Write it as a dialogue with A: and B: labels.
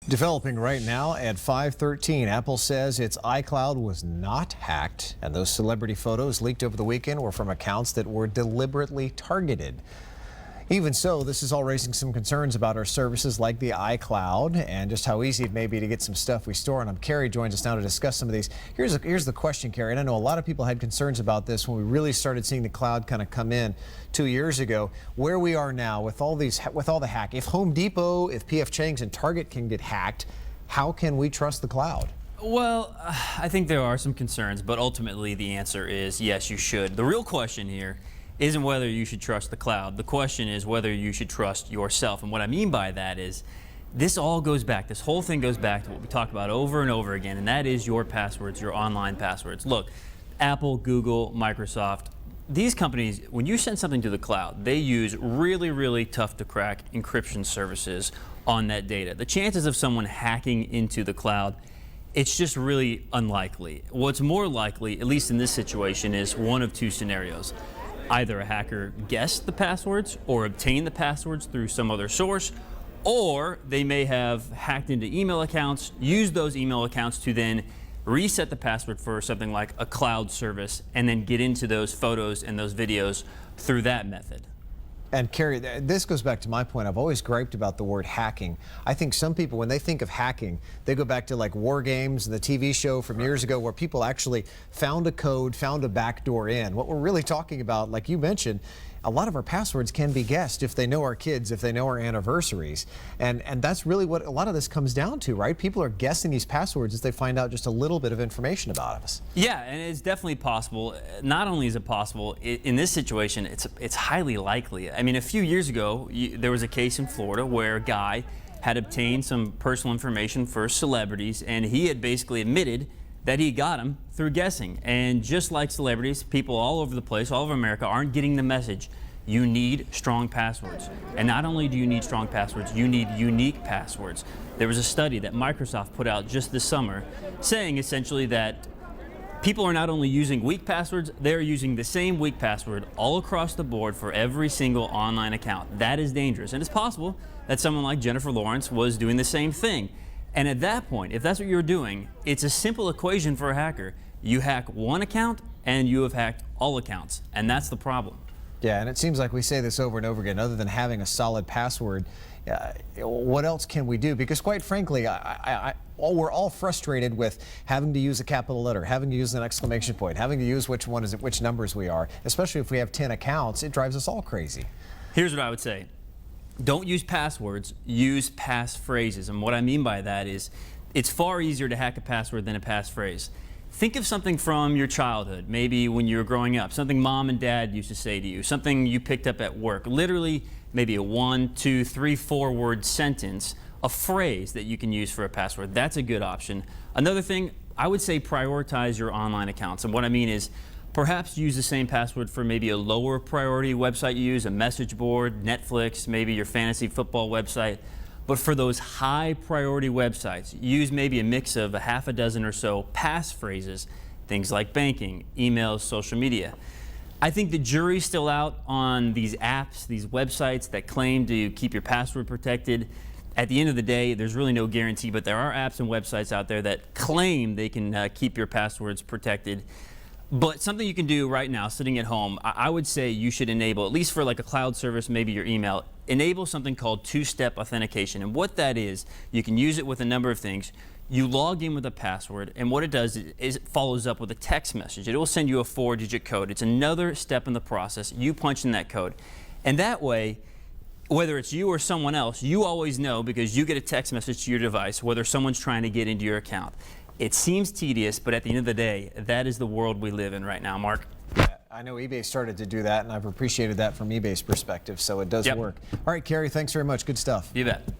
A: Developing right now at 5:13, Apple says its iCloud was not hacked, and those celebrity photos leaked over the weekend were from accounts that were deliberately targeted. Even so, this is all raising some concerns about our services like the iCloud and just how easy it may be to get some stuff we store. And Carrie joins us now to discuss some of these. Here's the question, Carrie. And I know a lot of people had concerns about this when we really started seeing the cloud kind of come in 2 years ago. Where we are now with all the hack. If Home Depot, if P.F. Chang's and Target can get hacked, how can we trust the cloud?
B: Well, I think there are some concerns, but ultimately the answer is yes, you should. The real question here isn't whether you should trust the cloud. The question is whether you should trust yourself. And what I mean by that is this all goes back, this whole thing goes back to what we talk about over and over again, and that is your passwords, your online passwords. Look, Apple, Google, Microsoft, these companies, when you send something to the cloud, they use really, really tough to crack encryption services on that data. The chances of someone hacking into the cloud, it's just really unlikely. What's more likely, at least in this situation, is one of two scenarios. Either a hacker guessed the passwords or obtained the passwords through some other source, or they may have hacked into email accounts, used those email accounts to then reset the password for something like a cloud service, and then get into those photos and those videos through that method.
A: And Carrie, this goes back to my point. I've always griped about the word hacking. I think some people, when they think of hacking, they go back to like War Games and the TV show from years ago where people actually found a code, found a backdoor in. What we're really talking about, like you mentioned, a lot of our passwords can be guessed if they know our kids, if they know our anniversaries. And that's really what a lot of this comes down to, right? People are guessing these passwords as they find out just a little bit of information about us.
B: Yeah, and it's definitely possible. Not only is it possible, in this situation, it's highly likely. I mean, a few years ago, there was a case in Florida where a guy had obtained some personal information for celebrities, and he had basically admitted that he got them through guessing. And just like celebrities, people all over the place, all over America, aren't getting the message. You need strong passwords. And not only do you need strong passwords, you need unique passwords. There was a study that Microsoft put out just this summer saying essentially that people are not only using weak passwords, they're using the same weak password all across the board for every single online account. That is dangerous. And it's possible that someone like Jennifer Lawrence was doing the same thing. And at that point, if that's what you're doing, it's a simple equation for a hacker. You hack one account and you have hacked all accounts. And that's the problem.
A: Yeah, and it seems like we say this over and over again. Other than having a solid password, what else can we do? Because quite frankly, we're all frustrated with having to use a capital letter, having to use an exclamation point, having to use which numbers we are. Especially if we have 10 accounts, it drives us all crazy.
B: Here's what I would say. Don't use passwords, use passphrases. And what I mean by that is it's far easier to hack a password than a passphrase. Think of something from your childhood, maybe when you were growing up, something mom and dad used to say to you, something you picked up at work, literally maybe a 1, 2, 3, 4 word sentence, a phrase that you can use for a password. That's a good option. Another thing, I would say prioritize your online accounts. And what I mean is perhaps use the same password for maybe a lower priority website you use, a message board, Netflix, maybe your fantasy football website. But for those high priority websites, use maybe a mix of a half a dozen or so passphrases, things like banking, emails, social media. I think the jury's still out on these apps, these websites that claim to keep your password protected. At the end of the day, there's really no guarantee, but there are apps and websites out there that claim they can keep your passwords protected. But something you can do right now, sitting at home, I would say you should enable, at least for like a cloud service, maybe your email, enable something called two-step authentication. And what that is, you can use it with a number of things. You log in with a password, and what it does is it follows up with a text message. It will send you a 4-digit code. It's another step in the process. You punch in that code. And that way, whether it's you or someone else, you always know because you get a text message to your device whether someone's trying to get into your account. It seems tedious, but at the end of the day, that is the world we live in right now, Mark.
A: Yeah, I know eBay started to do that, and I've appreciated that from eBay's perspective, so it does work. All right, Carrie, thanks very much. Good stuff.
B: You bet.